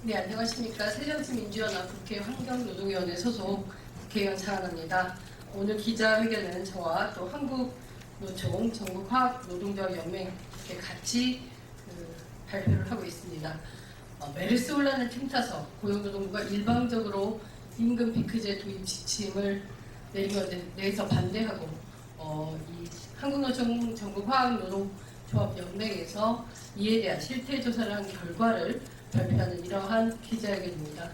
네, 안녕하십니까. 새정치민주연합 국회 환경노동위원회 소속 국회의원 차은합니다. 오늘 기자회견은 저와 또 한국노총, 전국화학노동조합연맹 이렇게 같이 발표를 하고 있습니다. 메르스 혼란을 틈타서 고용노동부가 일방적으로 임금 피크제 도입 지침을 내서 반대하고 이 한국노총, 전국화학노동조합연맹에서 이에 대한 실태조사를 한 결과를 발표하는 이러한 기자회견입니다.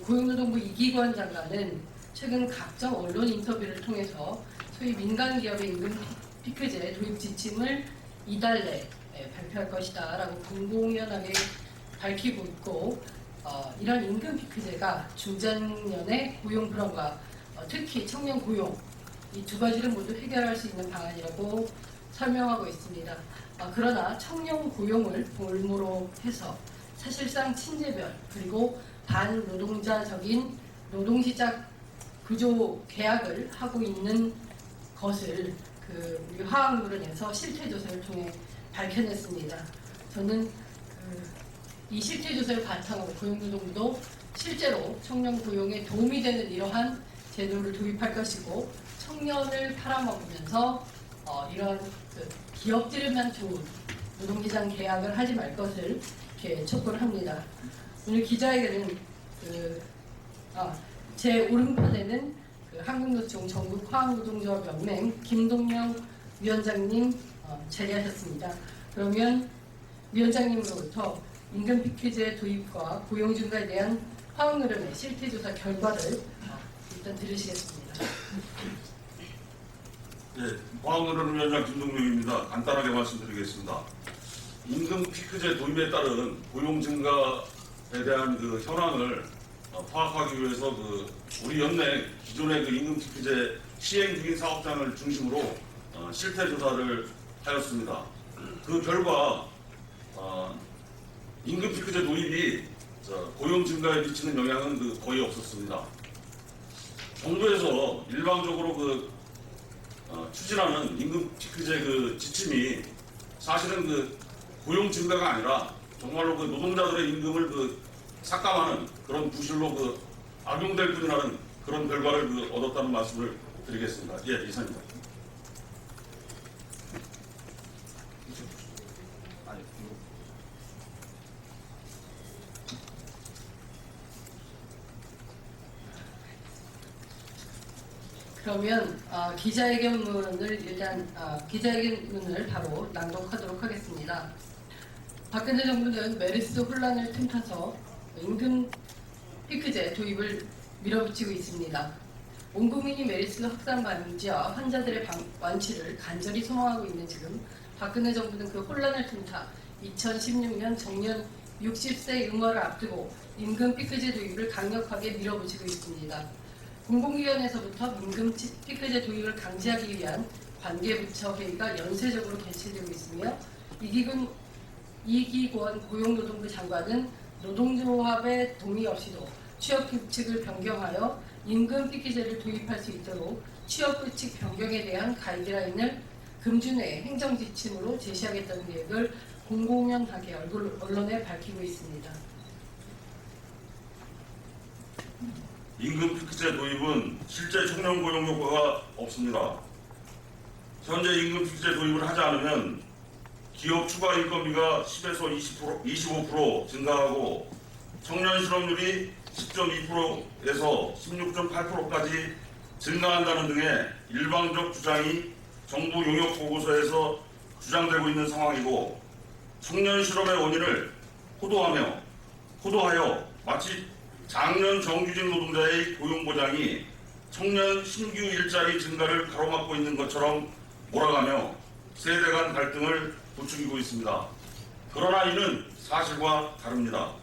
고용노동부 이기관 장관은 최근 각종 언론 인터뷰를 통해서 소위 민간 기업의 임금 피크제 도입 지침을 이달 내에 발표할 것이다 라고 공공연하게 밝히고 있고, 이런 임금 피크제가 중장년의 고용 불안과 특히 청년 고용 이 두 가지를 모두 해결할 수 있는 방안이라고 설명하고 있습니다. 그러나 청년 고용을 볼모로 해서 사실상 친재별 그리고 반노동자적인 노동시장 구조 계약을 하고 있는 것을 우리 화학노련에서 실태조사를 통해 밝혀냈습니다. 저는 이 실태조사를 바탕으로 고용노동부도 실제로 청년 고용에 도움이 되는 이러한 제도를 도입할 것이고, 청년을 팔아먹으면서 이런 기업들에만 좋은 노동시장 계약을 하지 말 것을 이렇게 촉구를 합니다. 오늘 기자회견은 제 오른편에는 한국노총 전국화학노동조합연맹 김동영 위원장님 자리하셨습니다. 그러면 위원장님으로부터 임금 피크제 도입과 고용 증가에 대한 화학노련의 실태조사 결과를 일단 들으시겠습니다. 네, 화학노련 위원장 김동명입니다. 간단하게 말씀드리겠습니다. 임금 피크제 도입에 따른 고용 증가에 대한 현황을 파악하기 위해서 우리 연맹 기존의 임금 피크제 시행 중인 사업장을 중심으로 실태 조사를 하였습니다. 그 결과 임금 피크제 도입이 고용 증가에 미치는 영향은 거의 없었습니다. 정부에서 일방적으로 추진하는 임금 피크제 지침이 사실은 고용 증가가 아니라 정말로 노동자들의 임금을 삭감하는 그런 부실로 악용될 뿐이라는 그런 결과를 얻었다는 말씀을 드리겠습니다. 예, 이상입니다. 그러면 기자회견문을 기자회견문을 바로 낭독하도록 하겠습니다. 박근혜 정부는 메르스 혼란을 틈타서 임금 피크제 도입을 밀어붙이고 있습니다. 온 국민이 메르스 확산 방지와 환자들의 완치를 간절히 소망하고 있는 지금 박근혜 정부는 그 혼란을 틈타 2016년 정년 60세 응어를 앞두고 임금 피크제 도입을 강력하게 밀어붙이고 있습니다. 공공기관에서부터 임금 피크제 도입을 강제하기 위한 관계부처 회의가 연쇄적으로 개최되고 있으며, 이기권 고용노동부 장관은 노동조합의 동의 없이도 취업규칙을 변경하여 임금 피크제를 도입할 수 있도록 취업규칙 변경에 대한 가이드라인을 금주내 행정지침으로 제시하겠다는 계획을 공공연하게 언론에 밝히고 있습니다. 임금 피크제 도입은 실제 청년 고용 효과가 없습니다. 현재 임금 피크제 도입을 하지 않으면 기업 추가 인건비가 10에서 25% 증가하고 청년 실업률이 10.2%에서 16.8%까지 증가한다는 등의 일방적 주장이 정부 용역 보고서에서 주장되고 있는 상황이고, 청년 실업의 원인을 호도하여 마치 장년 정규직 노동자의 고용보장이 청년 신규 일자리 증가를 가로막고 있는 것처럼 몰아가며 세대 간 갈등을 부추기고 있습니다. 그러나 이는 사실과 다릅니다.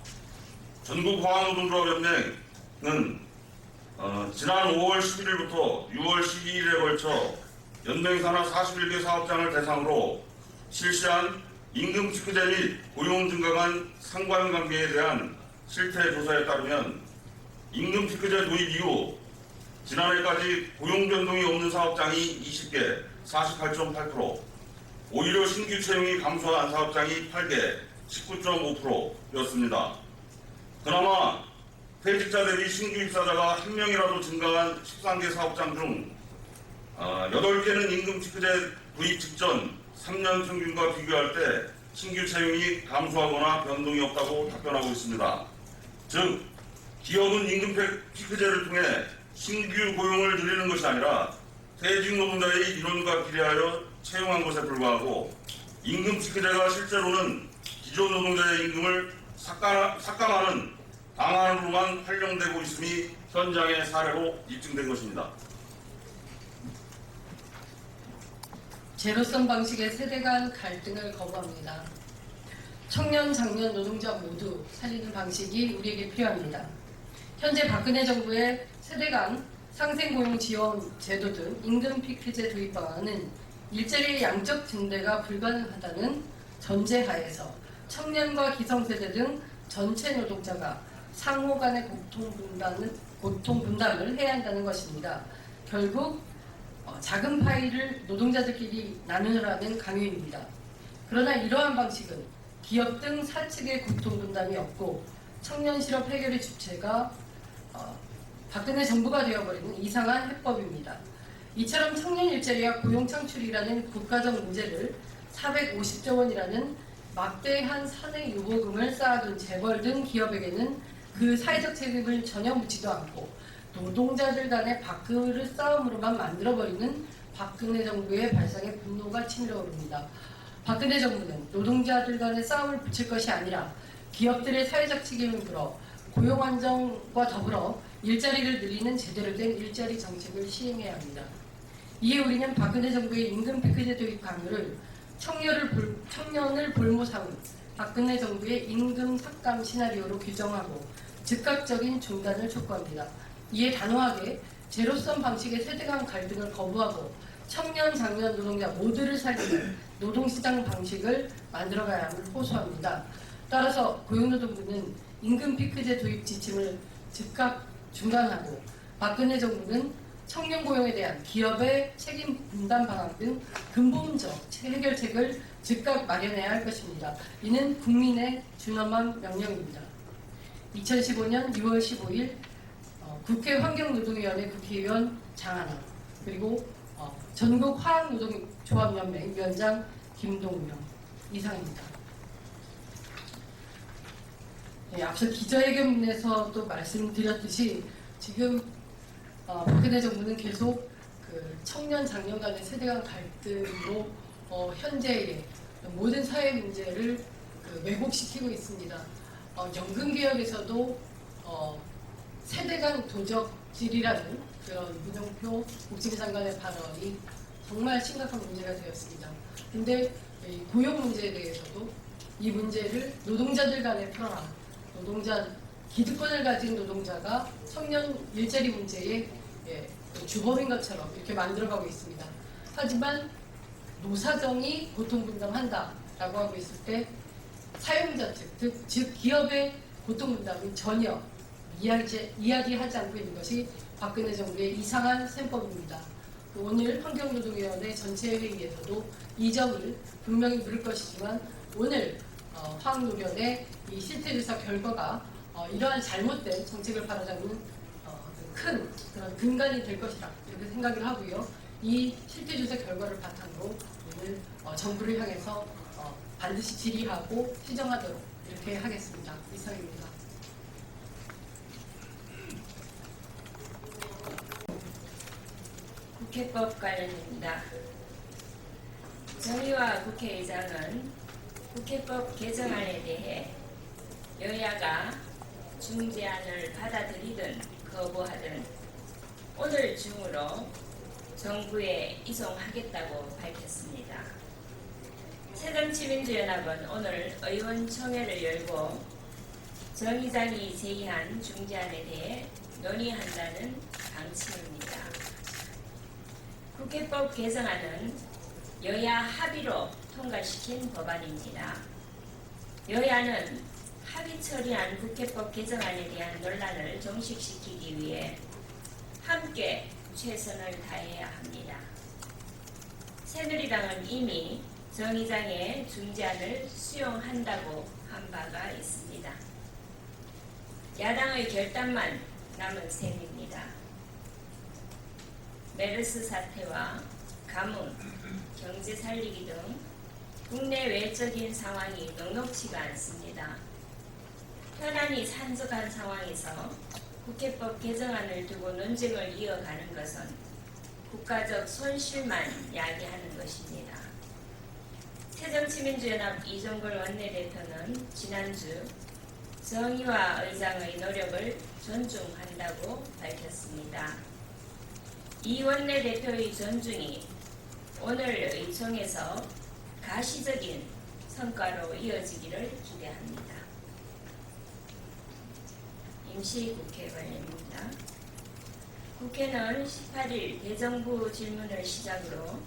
전국화학노동조합연맹은 지난 5월 11일부터 6월 12일에 걸쳐 연맹 산하 41개 사업장을 대상으로 실시한 임금 피크제 및 고용 증가 간 상관관계에 대한 실태 조사에 따르면 임금 피크제 도입 이후 지난해까지 고용 변동이 없는 사업장이 20개, 48.8%, 오히려 신규 채용이 감소한 사업장이 8개, 19.5%였습니다. 그나마 퇴직자 대비 신규 입사자가 한 명이라도 증가한 13개 사업장 중 8개는 임금 피크제 도입 직전 3년 평균과 비교할 때 신규 채용이 감소하거나 변동이 없다고 답변하고 있습니다. 즉, 기업은 임금 피크제를 통해 신규 고용을 늘리는 것이 아니라 퇴직 노동자의 인원과 비례하여 채용한 것에 불과하고, 임금 피크제가 실제로는 기존 노동자의 임금을 삭감하는 방안으로만 활용되고 있음이 현장의 사례로 입증된 것입니다. 제로섬 방식의 세대 간 갈등을 거부합니다. 청년, 장년 노동자 모두 살리는 방식이 우리에게 필요합니다. 현재 박근혜 정부의 세대 간 상생고용 지원 제도 등 임금 피크제 도입 방안은 일자리의 양적 증대가 불가능하다는 전제하에서 청년과 기성세대 등 전체 노동자가 상호 간의 고통 분담을 해야 한다는 것입니다. 결국 작은 파이를 노동자들끼리 나누라는 강요입니다. 그러나 이러한 방식은 기업 등 사측의 고통 분담이 없고 청년 실업 해결의 주체가 박근혜 정부가 되어버리는 이상한 해법입니다. 이처럼 청년 일자리와 고용 창출이라는 국가적 문제를 450조 원이라는 막대한 산의 유보금을 쌓아둔 재벌 등 기업에게는 그 사회적 책임을 전혀 묻지도 않고 노동자들 간의 밥그릇 싸움으로만 만들어버리는 박근혜 정부의 발상에 분노가 치밀어 오릅니다. 박근혜 정부는 노동자들 간의 싸움을 붙일 것이 아니라 기업들의 사회적 책임을 물어 고용 안정과 더불어 일자리를 늘리는 제대로 된 일자리 정책을 시행해야 합니다. 이에 우리는 박근혜 정부의 임금 피크제 도입 강요를 청년을 볼모 삼은 박근혜 정부의 임금 삭감 시나리오로 규정하고 즉각적인 중단을 촉구합니다. 이에 단호하게 제로섬 방식의 세대 간 갈등을 거부하고 청년, 장년 노동자 모두를 살리는 노동시장 방식을 만들어가야 함을 호소합니다. 따라서 고용노동부는 임금 피크제 도입 지침을 즉각 중단하고 박근혜 정부는 청년 고용에 대한 기업의 책임 분담 방안 등 근본적 해결책을 즉각 마련해야 할 것입니다. 이는 국민의 준엄한 명령입니다. 2015년 6월 15일 국회 환경노동위원회 국회의원 장하나 그리고 전국 화학노동조합연맹 위원장 김동명 이상입니다. 네, 앞서 기자회견에서도 말씀드렸듯이 지금 박근혜 정부는 계속 그 청년 장년 간의 세대 간 갈등으로 현재의 모든 사회 문제를 왜곡시키고 있습니다. 연금개혁에서도 세대 간 도적질이라는 그런 문영표 복지부 장관의 발언이 정말 심각한 문제가 되었습니다. 근데 이 고용 문제에 대해서도 이 문제를 노동자들 간에 풀어라. 기득권을 가진 노동자가 청년 일자리 문제의 주범인 것처럼 이렇게 만들어가고 있습니다. 하지만 노사정이 고통분담한다라고 하고 있을 때 사용자 측, 즉 기업의 고통분담은 전혀 이야기하지 않고 있는 것이 박근혜 정부의 이상한 셈법입니다. 오늘 환경노동위원회 전체 회의에서도 이 점을 분명히 물을 것이지만 오늘 화학노련의 이 실태조사 결과가 이러한 잘못된 정책을 바로잡는 큰 그런 근간이 될 것이라 이렇게 생각을 하고요. 이 실태조사 결과를 바탕으로 오늘 정부를 향해서 반드시 질의하고 시정하도록 이렇게 하겠습니다. 이상입니다. 국회법 관련입니다. 정의와 국회의장은 국회법 개정안에 대해 여야가 중재안을 받아들이든 거부하든 오늘 중으로 정부에 이송하겠다고 밝혔습니다. 새정치민주연합은 오늘 의원총회를 열고 정 의장이 제의한 중재안에 대해 논의한다는 방침입니다. 국회법 개정안은 여야 합의로 통과시킨 법안입니다. 여야는 합의 처리한 국회법 개정안에 대한 논란을 종식시키기 위해 함께 최선을 다해야 합니다. 새누리당은 이미 정의장의 중재안을 수용한다고 한 바가 있습니다. 야당의 결단만 남은 셈입니다. 메르스 사태와 가뭄, 경제 살리기 등 국내 외적인 상황이 녹록치가 않습니다. 현안이 산적한 상황에서 국회법 개정안을 두고 논쟁을 이어가는 것은 국가적 손실만 야기하는 것입니다. 새정치민주연합 이종걸 원내대표는 지난주 정의와 의장의 노력을 존중한다고 밝혔습니다. 이 원내대표의 존중이 오늘 의총에서 가시적인 성과로 이어지기를 기대합니다. 임시국회 관련입니다. 국회는 18일 대정부 질문을 시작으로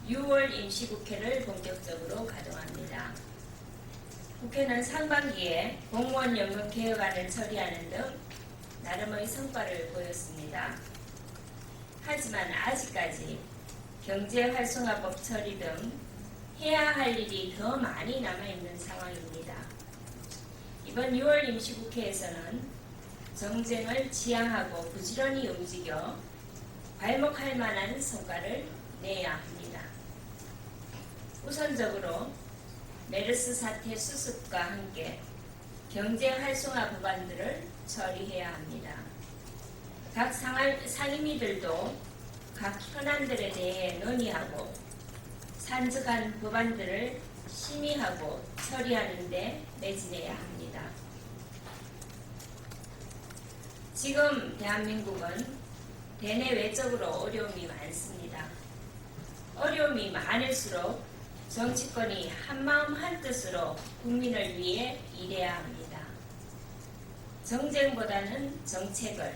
6월 임시국회를 본격적으로 가동합니다. 국회는 상반기에 공무원연금 개혁안을 처리하는 등 나름의 성과를 보였습니다. 하지만 아직까지 경제활성화법 처리 등 해야 할 일이 더 많이 남아있는 상황입니다. 이번 6월 임시국회에서는 정쟁을 지향하고 부지런히 움직여 발목할 만한 성과를 내야 합니다. 우선적으로 메르스 사태 수습과 함께 경제활성화 법안들을 처리해야 합니다. 각 상임위들도 각 현안들에 대해 논의하고 산적한 법안들을 심의하고 처리하는 데 매진해야 합니다. 지금 대한민국은 대내 외적으로 어려움이 많습니다. 어려움이 많을수록 정치권이 한마음 한뜻으로 국민을 위해 일해야 합니다. 정쟁보다는 정책을,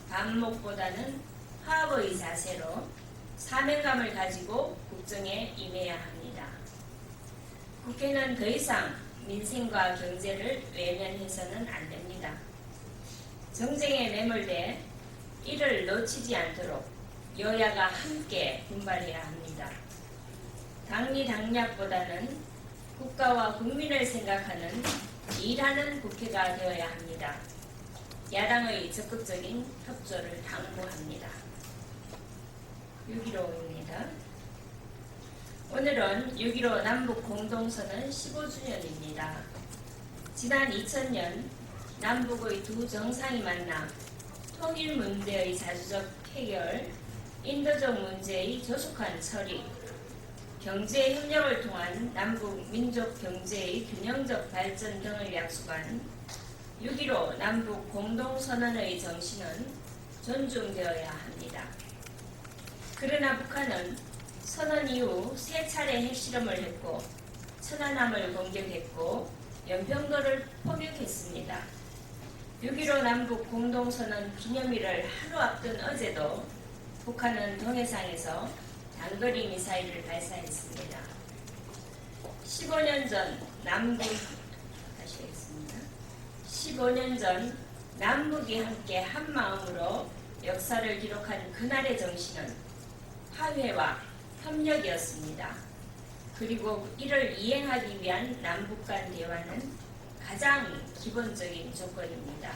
반목보다는 화합의 자세로 사명감을 가지고 국정에 임해야 합니다. 국회는 더 이상 민생과 경제를 외면해서는 안 됩니다. 정쟁에 매몰돼 이를 놓치지 않도록 여야가 함께 분발해야 합니다. 당리당략보다는 국가와 국민을 생각하는 일하는 국회가 되어야 합니다. 야당의 적극적인 협조를 당부합니다. 6.15입니다. 오늘은 6.15 남북 공동선언 15주년입니다. 지난 2000년 남북의 두 정상이 만나 통일 문제의 자주적 해결, 인도적 문제의 조속한 처리, 경제 협력을 통한 남북 민족 경제의 균형적 발전 등을 약속한 6.15 남북 공동선언의 정신은 존중되어야 합니다. 그러나 북한은 선언 이후 3차례 핵실험을 했고 천안함을 공격했고 연평도를 포격했습니다. 6.15 남북 공동선언 기념일을 하루 앞둔 어제도 북한은 동해상에서 장거리 미사일을 발사했습니다. 15년 전 남북이 함께 한 마음으로 역사를 기록한 그날의 정신은 화해와 협력이었습니다. 그리고 이를 이행하기 위한 남북 간 대화는 가장 기본적인 조건입니다.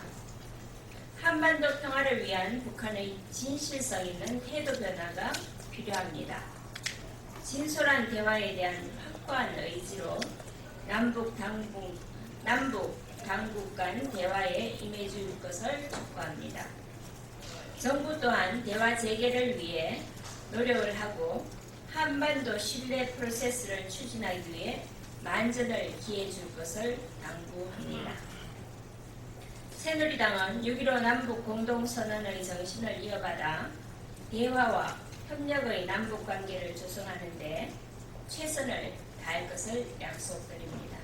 한반도 평화를 위한 북한의 진실성 있는 태도 변화가 필요합니다. 진솔한 대화에 대한 확고한 의지로 남북 당국 간 대화에 임해줄 것을 촉구합니다. 정부 또한 대화 재개를 위해 노력을 하고 한반도 신뢰 프로세스를 추진하기 위해 만전을 기해줄 것을 당부합니다. 새누리당은 6.15 남북 공동선언의 정신을 이어받아 대화와 협력의 남북관계를 조성하는 데 최선을 다할 것을 약속드립니다.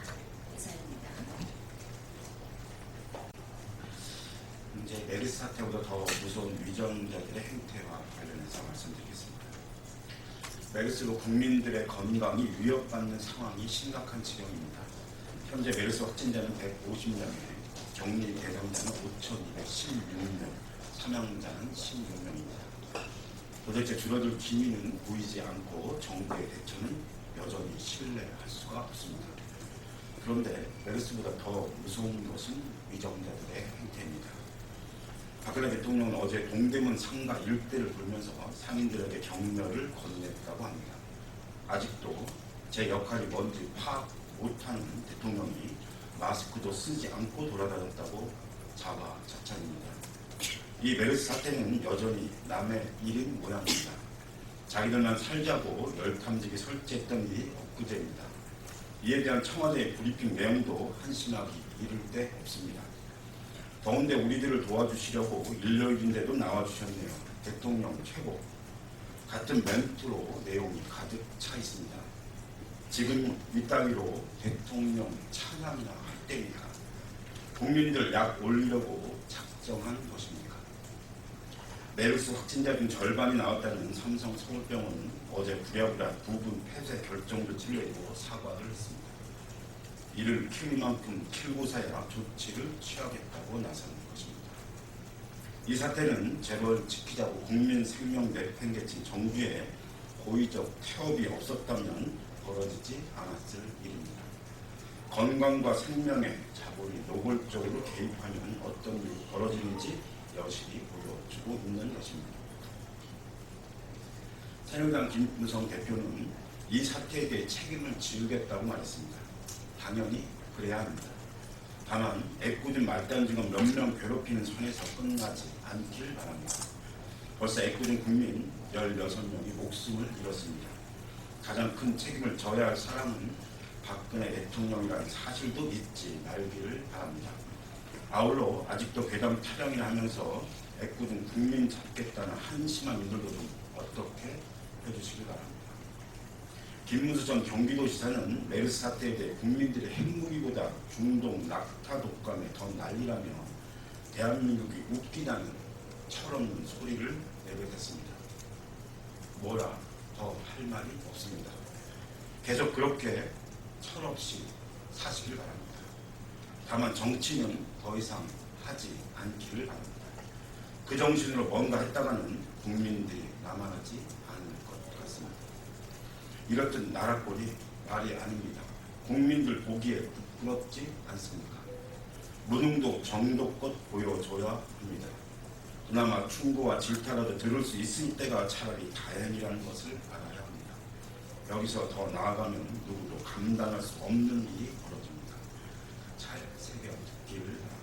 이상입니다. 이제 메르스 사태보다 더 무서운 위정자들의 행태와 관련해서 말씀드리겠습니다. 메르스로 국민들의 건강이 위협받는 상황이 심각한 지경입니다. 현재 메르스 확진자는 150명에 격리 대상자는 5,216명, 사망자는 16명입니다. 도대체 줄어들 기미는 보이지 않고 정부의 대처는 여전히 신뢰할 수가 없습니다. 그런데 메르스보다 더 무서운 것은 위정자들의 행태입니다. 박근혜 대통령은 어제 동대문 상가 일대를 돌면서 상인들에게 격려를 건넸다고 합니다. 아직도 제 역할이 뭔지 파악 못하는 대통령이 마스크도 쓰지 않고 돌아다녔다고 자화자찬입니다. 이 메르스 사태는 여전히 남의 일인 모양입니다. 자기들만 살자고 열탐지기 설치했던 일이 엊그제입니다. 이에 대한 청와대의 브리핑 내용도 한심하기 이를 데 없습니다. 더운데 우리들을 도와주시려고 일요일인데도 나와주셨네요. 대통령 최고. 같은 멘트로 내용이 가득 차 있습니다. 지금 이따위로 대통령 찬양이나 할 때입니까? 국민들 약 올리려고 작정한 것입니까? 메르스 확진자 중 절반이 나왔다는 삼성 서울병원은 어제 부랴부랴 부분 폐쇄 결정도 찔러내고 사과를 했습니다. 이를 키울 만큼 키우고서야 조치를 취하겠다고 나서는 것입니다. 이 사태는 재벌 지키자고 국민 생명 내팽개친 정부의 고의적 태업이 없었다면 벌어지지 않았을 일입니다. 건강과 생명의 자본이 노골적으로 개입하면 어떤 일이 벌어지는지 여실히 보여주고 있는 것입니다. 새누리당 김무성 대표는 이 사태에 대해 책임을 지우겠다고 말했습니다. 당연히 그래야 합니다. 다만 애꿎은 말단지가 몇 명 괴롭히는 선에서 끝나지 않길 바랍니다. 벌써 애꿎은 국민 16명이 목숨을 잃었습니다. 가장 큰 책임을 져야 할 사람은 박근혜 대통령이라는 사실도 잊지 말기를 바랍니다. 아울러 아직도 괴담 타령이나 하면서 애꿎은 국민 잡겠다는 한심한 이들도 좀 어떻게 해주시기 바랍니다. 김문수 전 경기도지사는 메르스 사태에 대해 국민들의 핵무기보다 중동 낙타 독감에 더 난리라며 대한민국이 웃기다는 철없는 소리를 내뱉었습니다. 뭐라 더 할 말이 없습니다. 계속 그렇게 철없이 사시길 바랍니다. 다만 정치는 더 이상 하지 않기를 바랍니다. 그 정신으로 뭔가 했다가는 국민들이 남아나지 않을 것 같습니다. 이렇듯 나라꼴이 말이 아닙니다. 국민들 보기에 부끄럽지 않습니까? 무능도 정도껏 보여줘야 합니다. 그나마 충고와 질타라도 들을 수 있을 때가 차라리 다행이라는 것을 알아야 합니다. 여기서 더 나아가면 누구도 감당할 수 없는 일이 벌어집니다. 잘 새겨 듣기를 바랍니다.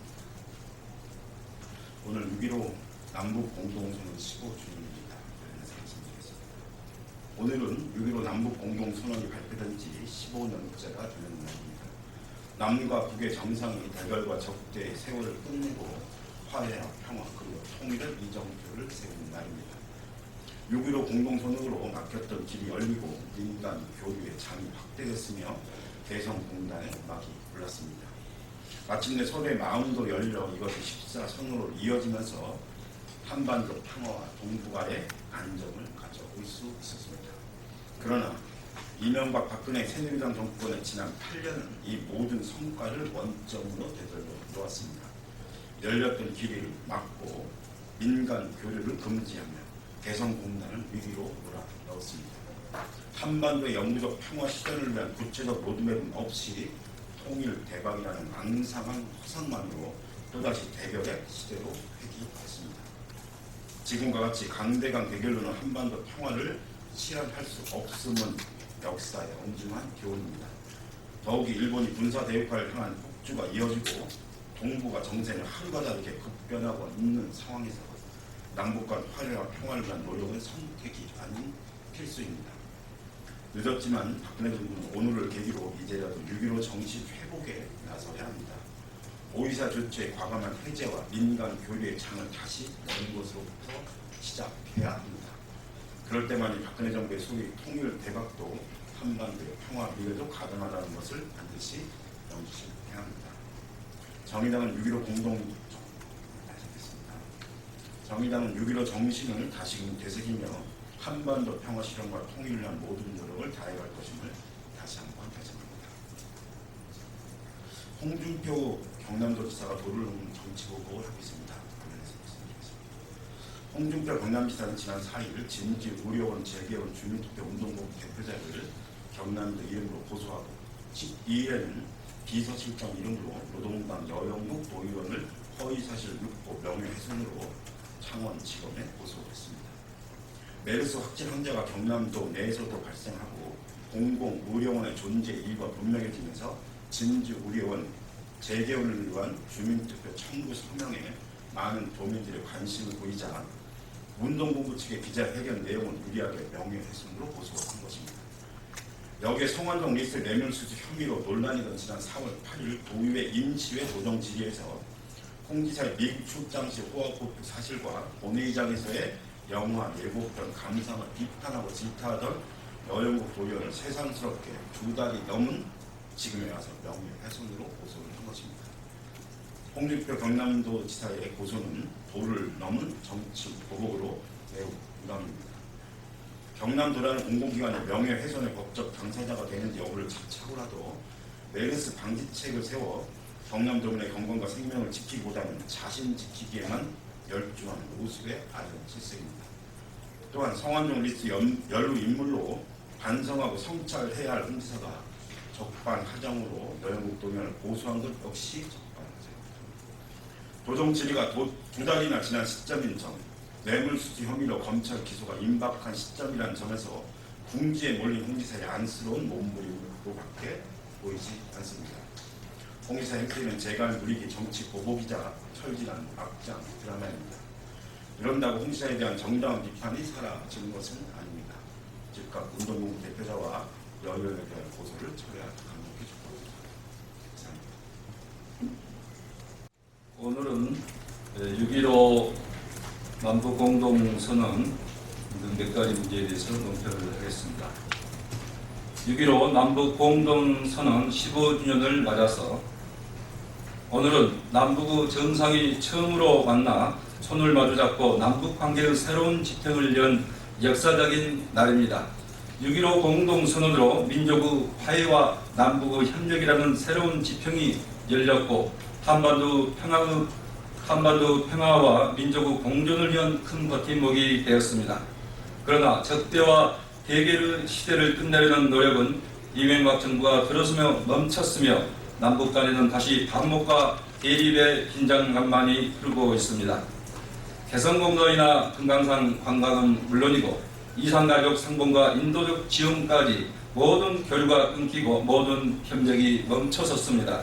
오늘 6.15 남북 공동선언 15주년입니다. 오늘은 6.15 남북 공동선언이 발표된 지 15년째가 되는 날입니다. 남과 북의 정상이 대결과 적대의 세월을 끝내고 화해와 평화 그리고 통일의 이정표를 세우는 날입니다. 6.15 공동선언으로 막혔던 길이 열리고 민간 교류의 장이 확대됐으며 개성공단의 막이 불났습니다. 마침내 서로의 마음도 열려 이것이 14선으로 이어지면서 한반도 평화와 동북아의 안정을 가져올 수 있었습니다. 그러나 이명박 박근혜 새누리당 정권의 지난 8년은 이 모든 성과를 원점으로 되돌려 놓았습니다. 열렸던 길을 막고 민간 교류를 금지하며 개성공단을 위기로 몰아넣었습니다. 한반도의 영구적 평화 실현을 위한 구체적 로드맵은 없이 통일 대박이라는 앙상한 허상만으로 또다시 대결의 시대로 회귀했습니다. 지금과 같이 강대강 대결로는 한반도 평화를 실현할 수 없음은 역사의 엄중한 교훈입니다. 더욱이 일본이 군사 대륙화를 향한 폭주가 이어지고 동북아 정세는 하루가 다르게 급변하고 있는 상황에서 남북 간 화해와 평화를 위한 노력은 선택이 아닌 필수입니다. 늦었지만 박근혜 정부는 오늘을 계기로 이제라도 6.15 정신 회복에 나서야 합니다. 5.24 조치의 과감한 해제와 민간 교류의 창을 다시 여는 것으로부터 시작해야 합니다. 그럴 때만이 박근혜 정부의 소위 통일 대박도 한반도의 평화 미래도 가능하다는 것을 반드시 명심해야 합니다. 정의당은 6.15 정의당은 6.15 정신을 다시금 되새기며 한반도 평화 실현과 통일을 위한 모든 노력을 다해갈 것임을 다시 한번 다짐합니다. 홍준표 경남도지사가 도를 넘는 정치보복을 하고 있습니다. 홍준표 경남지사는 지난 4일 진지 의료원 재개원 주민투표 운동본 대표자를 경남도 이름으로 고소하고 12일에는 비서실장 이름으로 노동당 여영국 도의원을 허위사실 유포 명예훼손으로 창원지검에 고소했습니다. 메르스 확진 환자가 경남도 내에서도 발생하고 공공의료원의 존재 이유가 분명해지면서 진주의료원 재개원을 위한 주민투표 청구 서명에 많은 도민들의 관심을 보이자 운동본부 측의 기자회견 내용은 유리하게 명예훼손으로 고소한 것입니다. 여기에 성완종 리스트 뇌물수수 혐의로 논란이 된 지난 4월 8일 도의회 임시회 조정질의에서 홍 지사의 미국 출장 시 호화호표 사실과 본회의장에서의 영화 예고편 감상을 비판하고 질타하던 여영국 도의원을 세상스럽게 2달이 넘은 지금에 와서 명예훼손으로 고소를 한 것입니다. 홍준표 경남도 지사의 고소는 도를 넘은 정치 보복으로 매우 부당합니다. 경남도라는 공공기관의 명예훼손의 법적 당사자가 되는지 여부를 차고라도 메르스 방지책을 세워 경남도민의 건강과 생명을 지키기보다는 자신 지키기에만 열중한 모습의 아른 실색입니다. 또한 성완종 리스트 연루 인물로 반성하고 성찰해야 할 홍 지사가 적반하장으로 여영국 도의원을 고소한 것 역시 적반하장입니다. 도정 질의가 2달이나 지난 시점인 점, 뇌물수수 혐의로 검찰 기소가 임박한 시점이라는 점에서 궁지에 몰린 홍 지사의 안쓰러운 몸부림으로밖에 보이지 않습니다. 홍 지사 행태는 재갈 누리기 정치 보복이자 철진한 악장 드라마입니다. 이런다고 홍 지사에 대한 정당한 비판이 사라지는 것은 아닙니다. 즉각 운동본부 대표자와 여의원에 대한 고소를 철회하 강력히 촉구합니다. 오늘은 6.15 남북공동선언 등 몇 가지 문제에 대해서 논평을 하겠습니다. 6.15 남북공동선언 15주년을 맞아서 오늘은 남북의 정상이 처음으로 만나 손을 마주잡고 남북관계의 새로운 지평을 연 역사적인 날입니다. 6.15 공동선언으로 민족의 화해와 남북의 협력이라는 새로운 지평이 열렸고 한반도 평화와 민족의 공존을 위한 큰 버팀목이 되었습니다. 그러나 적대와 대결의 시대를 끝내려는 노력은 이명박 정부가 들어서며 멈췄으며 남북 간에는 다시 반목과 대립의 긴장감만이 흐르고 있습니다. 개성공단이나 금강산 관광은 물론이고 이산가족 상봉과 인도적 지원까지 모든 교류가 끊기고 모든 협력이 멈춰섰습니다.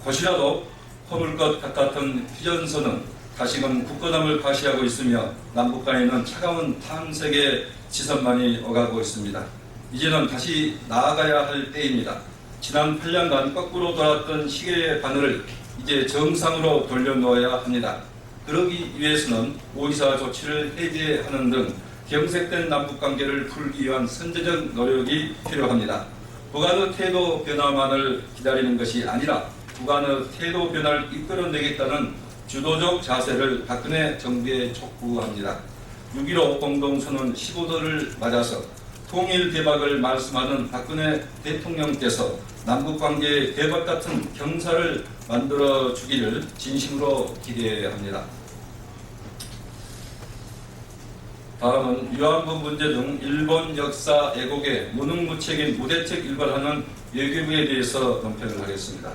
곧이라도 허물 것 같았던 휴전선은 다시금 굳건함을 과시하고 있으며 남북 간에는 차가운 탐색의 시선만이 오가고 있습니다. 이제는 다시 나아가야 할 때입니다. 지난 8년간 거꾸로 돌았던 시계의 바늘을 이제 정상으로 돌려놓아야 합니다. 그러기 위해서는 5.24 조치를 해제하는 등 경색된 남북관계를 풀기 위한 선제적 노력이 필요합니다. 북한의 태도 변화만을 기다리는 것이 아니라 북한의 태도 변화를 이끌어내겠다는 주도적 자세를 박근혜 정부에 촉구합니다. 6.15 공동선언 15도를 맞아서 통일 대박을 말씀하는 박근혜 대통령께서 남북관계의 대박 같은 경사를 만들어 주기를 진심으로 기대합니다. 다음은 위안부 문제 등 일본 역사 애국의 무능무책인 무대책 일관하는 외교부에 대해서 논평을 하겠습니다.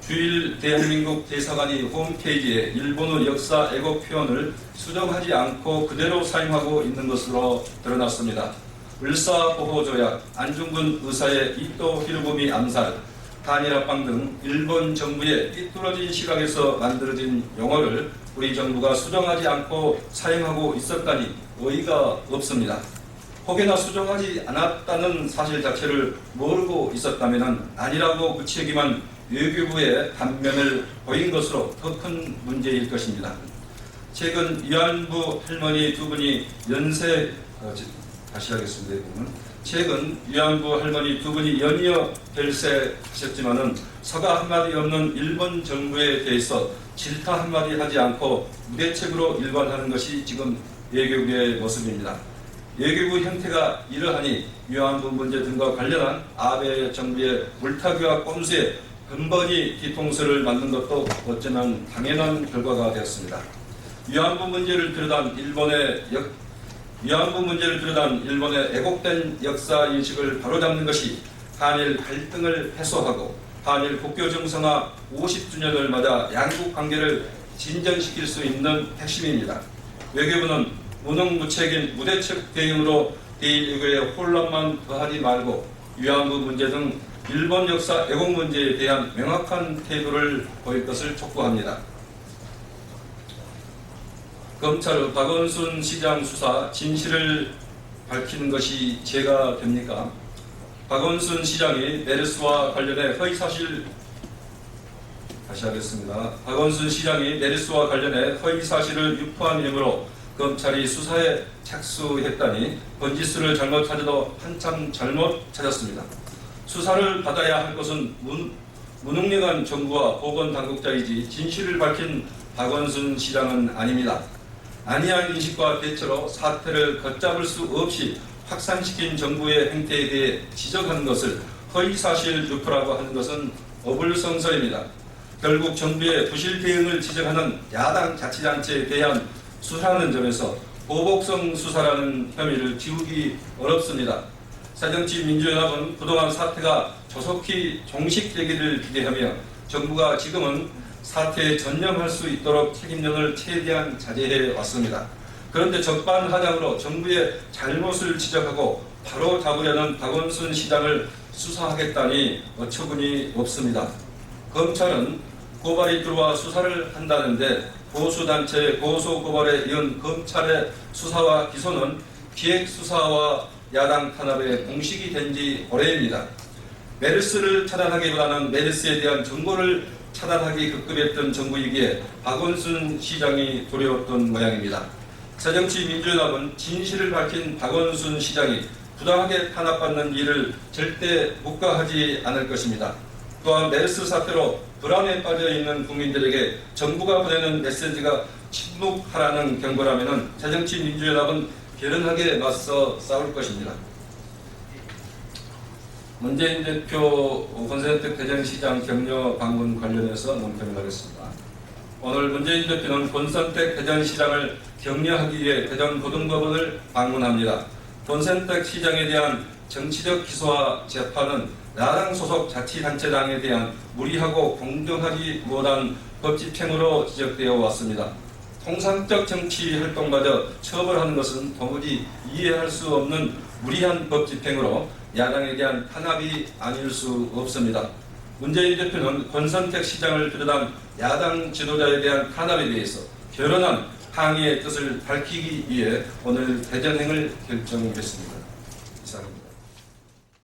주일 대한민국 대사관이 홈페이지에 일본의 역사 애국 표현을 수정하지 않고 그대로 사용하고 있는 것으로 드러났습니다. 을사보호조약, 안중근 의사의 이토 히로부미 암살, 단일합방 등 일본 정부의 삐뚤어진 시각에서 만들어진 용어를 우리 정부가 수정하지 않고 사용하고 있었다니 어이가 없습니다. 혹여나 수정하지 않았다는 사실 자체를 모르고 있었다면 아니라고 무책임한 외교부의 단면을 보인 것으로 더 큰 문제일 것입니다. 최근 위안부 할머니 두 분이 최근 위안부 할머니 두 분이 연이어 별세하셨지만은 서가 한마디 없는 일본 정부에 대해서 질타 한마디 하지 않고 무대책으로 일관하는 것이 지금 외교부의 모습입니다. 외교부 형태가 이러하니 위안부 문제 등과 관련한 아베 정부의 물타기와 꼼수에 번번이 뒤통수를 맞는 것도 어쩌면 당연한 결과가 되었습니다. 위안부 문제를 들여단 일본의 위안부 문제를 비롯한 일본의 왜곡된 역사 인식을 바로잡는 것이 한일 갈등을 해소하고 한일 국교 정상화 50주년을 맞아 양국 관계를 진전시킬 수 있는 핵심입니다. 외교부는 무능무책인 무대책 대응으로 대일외교의 혼란만 더하지 말고 위안부 문제 등 일본 역사 왜곡 문제에 대한 명확한 태도를 보일 것을 촉구합니다. 검찰 박원순 시장 수사 진실을 밝히는 것이 죄가 됩니까? 박원순 시장이 메르스와 관련해 허위사실 박원순 시장이 메르스와 관련해 허위사실을 유포한 혐의로 검찰이 수사에 착수했다니 번지수를 잘못 찾아도 한참 잘못 찾았습니다. 수사를 받아야 할 것은 무능력한 정부와 보건당국자이지 진실을 밝힌 박원순 시장은 아닙니다. 안이한 인식과 대처로 사태를 걷잡을 수 없이 확산시킨 정부의 행태에 대해 지적하는 것을 허위사실 유포라고 하는 것은 어불성설입니다. 결국 정부의 부실 대응을 지적하는 야당 자치단체에 대한 수사하는 점에서 보복성 수사라는 혐의를 지우기 어렵습니다. 새정치민주연합은 그동안 사태가 조속히 종식되기를 기대하며 정부가 지금은 사태에 전념할 수 있도록 책임론을 최대한 자제해 왔습니다. 그런데 적반하장으로 정부의 잘못을 지적하고 바로 잡으려는 박원순 시장을 수사하겠다니 어처구니 없습니다. 검찰은 고발이 들어와 수사를 한다는데 보수단체의 고소고발에 이은 검찰의 수사와 기소는 기획수사와 야당 탄압의 공식이 된 지 오래입니다. 메르스를 차단하기보다는 메르스에 대한 정보를 차단하기 급급했던 정부이기에 박원순 시장이 두려웠던 모양입니다. 새정치민주연합은 진실을 밝힌 박원순 시장이 부당하게 탄압받는 일을 절대 묵과하지 않을 것입니다. 또한 메르스 사태로 불안에 빠져 있는 국민들에게 정부가 보내는 메시지가 침묵하라는 경고라면 새정치민주연합은 결연하게 맞서 싸울 것입니다. 문재인 대표 권선택 대전시장 격려 방문 관련해서 논평을 하겠습니다. 오늘 문재인 대표는 권선택 대전시장을 격려하기 위해 대전고등법원을 방문합니다. 권선택 시장에 대한 정치적 기소와 재판은 야당 소속 자치단체장에 대한 무리하고 공정하지 못한 법 집행으로 지적되어 왔습니다. 통상적 정치 활동마저 처벌하는 것은 도무지 이해할 수 없는 무리한 법 집행으로 야당에 대한 탄압이 아닐 수 없습니다. 문재인 대표는 권선택 시장을 비롯한 야당 지도자에 대한 탄압에 대해서 결연한 항의의 뜻을 밝히기 위해 오늘 대전행을 결정했습니다. 이상입니다.